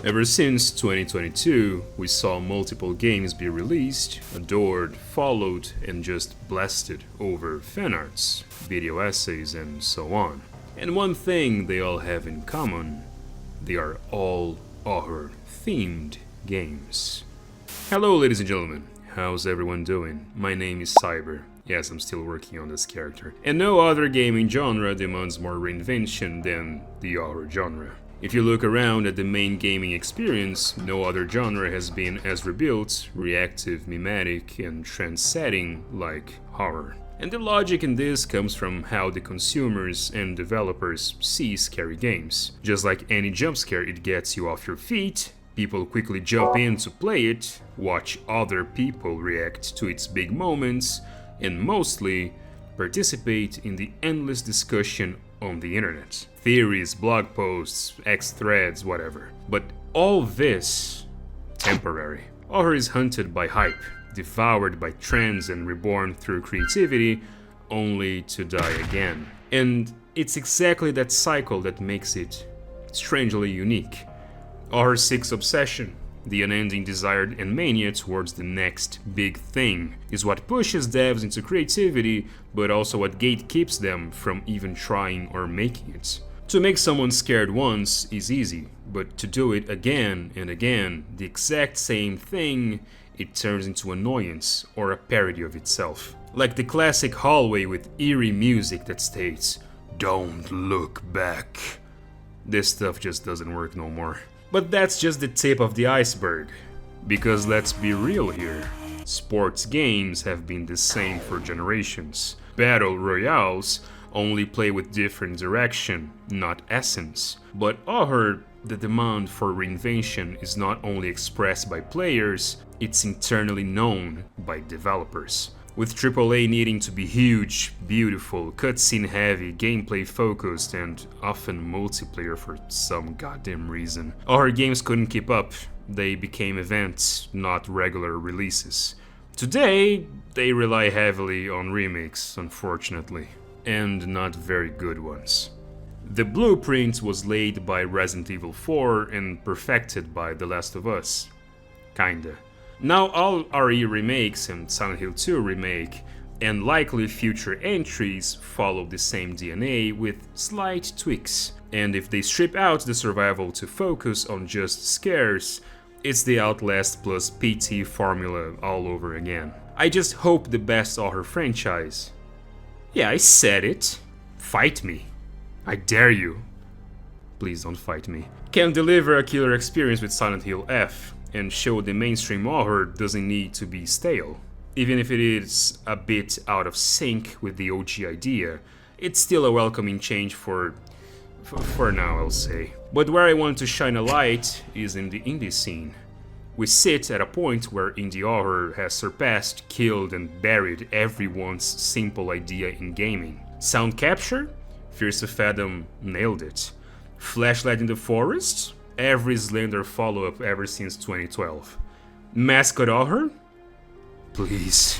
Ever since 2022, we saw multiple games be released, adored, followed, and just blasted over fanarts, video essays, and so on. And one thing they all have in common, they are all horror-themed games. Hello ladies and gentlemen, how's everyone doing? My name is Cyber. Yes, I'm still working on this character. And no other gaming genre demands more reinvention than the horror genre. If you look around at the main gaming experience, no other genre has been as rebuilt, reactive, mimetic, and trend-setting like horror. And the logic in this comes from how the consumers and developers see scary games. Just like any jump scare, it gets you off your feet, people quickly jump in to play it, watch other people react to its big moments, and mostly participate in the endless discussion on the internet. Theories, blog posts, X threads, whatever. But all this, temporary. Horror is hunted by hype, devoured by trends and reborn through creativity, only to die again. And it's exactly that cycle that makes it strangely unique. Horror seeks obsession. The unending desire and mania towards the next big thing is what pushes devs into creativity, but also what gatekeeps them from even trying or making it. To make someone scared once is easy, but to do it again and again, the exact same thing, it turns into annoyance or a parody of itself. Like the classic hallway with eerie music that states, "Don't look back." This stuff just doesn't work no more. But that's just the tip of the iceberg. Because let's be real here, sports games have been the same for generations. Battle royales only play with different direction, not essence. But horror, the demand for reinvention is not only expressed by players, it's internally known by developers. With AAA needing to be huge, beautiful, cutscene heavy, gameplay focused, and often multiplayer for some goddamn reason, horror games couldn't keep up. They became events, not regular releases. Today, they rely heavily on remakes, unfortunately, and not very good ones. The blueprint was laid by Resident Evil 4 and perfected by The Last of Us. Kinda. Now all RE remakes and Silent Hill 2 remake and likely future entries follow the same DNA with slight tweaks. And if they strip out the survival to focus on just scares, it's the Outlast plus PT formula all over again. I just hope the best horror franchise, yeah, I said it, fight me, I dare you, please don't fight me, can deliver a killer experience with Silent Hill F and show the mainstream horror doesn't need to be stale. Even if it is a bit out of sync with the OG idea, it's still a welcoming change for now, I'll say. But where I want to shine a light is in the indie scene. We sit at a point where indie horror has surpassed, killed, and buried everyone's simple idea in gaming. Sound capture? Fears of Fathom nailed it. Flashlight in the Forest? Every Slender follow-up ever since 2012. Mascot horror? Please,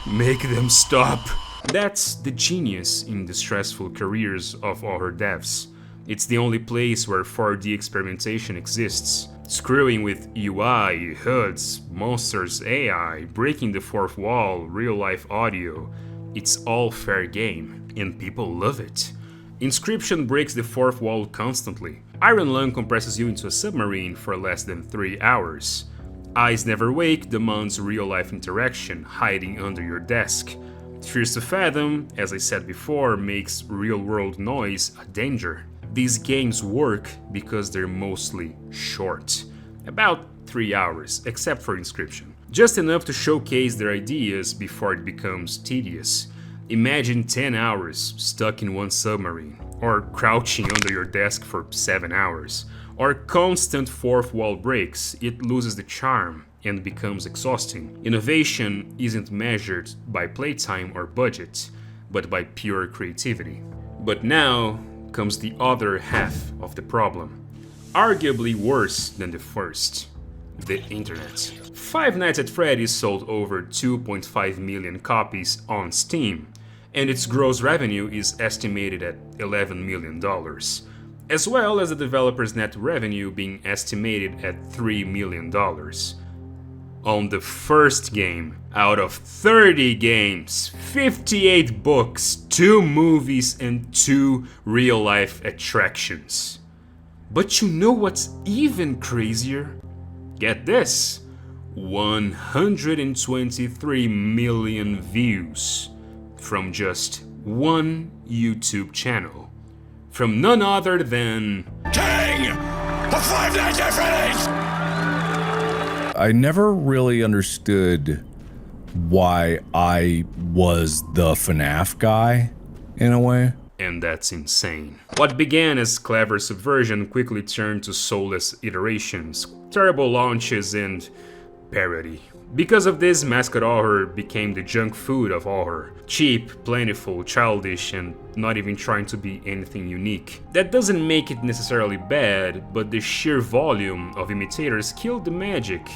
make them stop. That's the genius in the stressful careers of horror devs. It's the only place where 4D experimentation exists. Screwing with UI, HUDs, monsters, AI, breaking the fourth wall, real-life audio. It's all fair game, and people love it. Inscription breaks the fourth wall constantly. Iron Lung compresses you into a submarine for less than 3 hours. Eyes Never Wake demands real-life interaction, hiding under your desk. Fears to Fathom, as I said before, makes real-world noise a danger. These games work because they're mostly short. About 3 hours, except for Inscription. Just enough to showcase their ideas before it becomes tedious. Imagine 10 hours stuck in one submarine, or crouching under your desk for 7 hours, or constant fourth wall breaks. It loses the charm and becomes exhausting. Innovation isn't measured by playtime or budget, but by pure creativity. But now comes the other half of the problem, arguably worse than the first: the internet. Five Nights at Freddy's sold over 2.5 million copies on Steam, and its gross revenue is estimated at $11 million. as well as the developer's net revenue being estimated at $3 million. On the first game, out of 30 games, 58 books, 2 movies, and 2 real-life attractions. But you know what's even crazier? Get this, 123 million views from just one YouTube channel. From none other than King of Five Nights at Freddy's! I never really understood why I was the FNAF guy, in a way. And that's insane. What began as clever subversion quickly turned to soulless iterations, terrible launches, and parody. Because of this, mascot horror became the junk food of horror. Cheap, plentiful, childish, and not even trying to be anything unique. That doesn't make it necessarily bad, but the sheer volume of imitators killed the magic.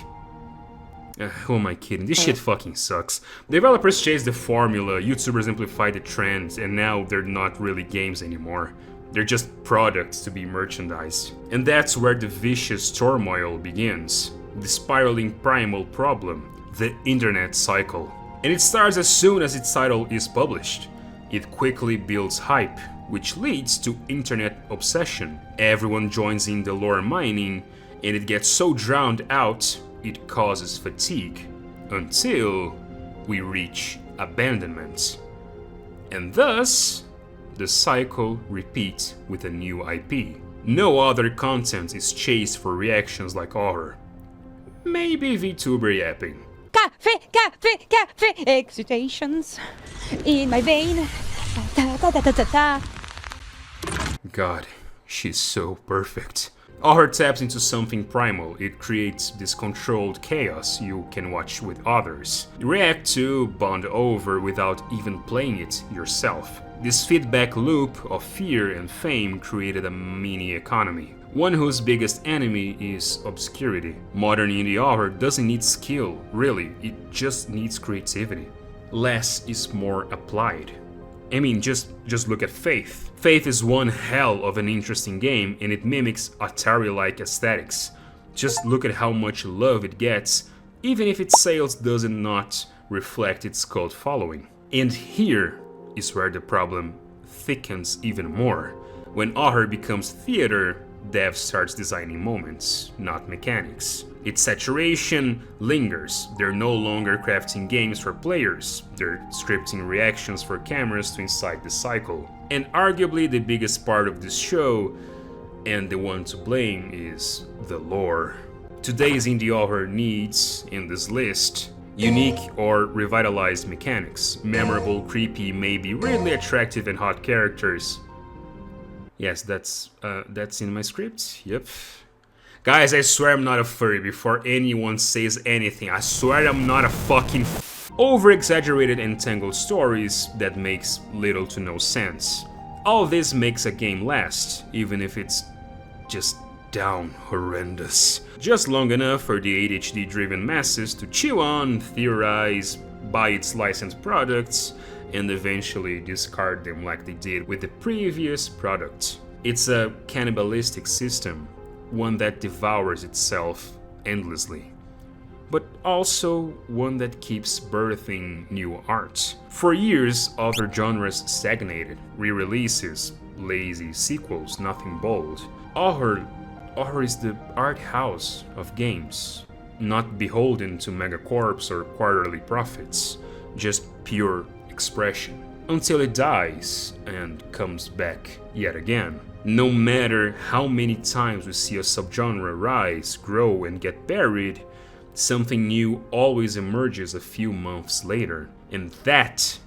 Who am I kidding? This shit fucking sucks. Developers chased the formula, YouTubers amplified the trends, and now they're not really games anymore. They're just products to be merchandised. And that's where the vicious turmoil begins. The spiraling primal problem, the internet cycle. And it starts as soon as its title is published. It quickly builds hype, which leads to internet obsession. Everyone joins in the lore mining, and it gets so drowned out it causes fatigue, until we reach abandonment. And thus, the cycle repeats with a new IP. No other content is chased for reactions like horror. Maybe VTuber yapping. Cafe, cafe, cafe, excitations in my vein. Da, da, da, da, da, da. God, she's so perfect. Horror taps into something primal. It creates this controlled chaos you can watch with others, react to, bond over without even playing it yourself. This feedback loop of fear and fame created a mini economy, one whose biggest enemy is obscurity. Modern indie horror doesn't need skill, really, it just needs creativity. Less is more applied. I mean, just look at Faith. Faith is one hell of an interesting game, and it mimics Atari-like aesthetics. Just look at how much love it gets, even if its sales doesn't not reflect its cult following. And here is where the problem thickens even more. When horror becomes theater, dev starts designing moments, not mechanics. Its saturation lingers. They're no longer crafting games for players, they're scripting reactions for cameras to incite the cycle. And arguably the biggest part of this show, and the one to blame, is the lore. Today's indie horror needs, in this list, unique or revitalized mechanics, memorable, creepy, maybe really attractive and hot characters. Yes, that's in my script, yep. Guys, I swear I'm not a furry before anyone says anything. I swear I'm not a fucking over-exaggerated and tangled stories that makes little to no sense. All this makes a game last, even if it's just down horrendous. Just long enough for the ADHD-driven masses to chew on, theorize, buy its licensed products, and eventually discard them like they did with the previous product. It's a cannibalistic system, one that devours itself endlessly, but also one that keeps birthing new art. For years, other genres stagnated, re-releases, lazy sequels, nothing bold. Horror is the art house of games, not beholden to megacorps or quarterly profits, just pure expression, until it dies and comes back yet again. No matter how many times we see a subgenre rise, grow, and get buried, something new always emerges a few months later. And that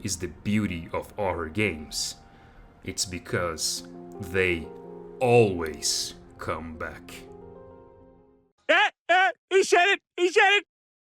is the beauty of horror games. It's because they always come back. He said it! He said it!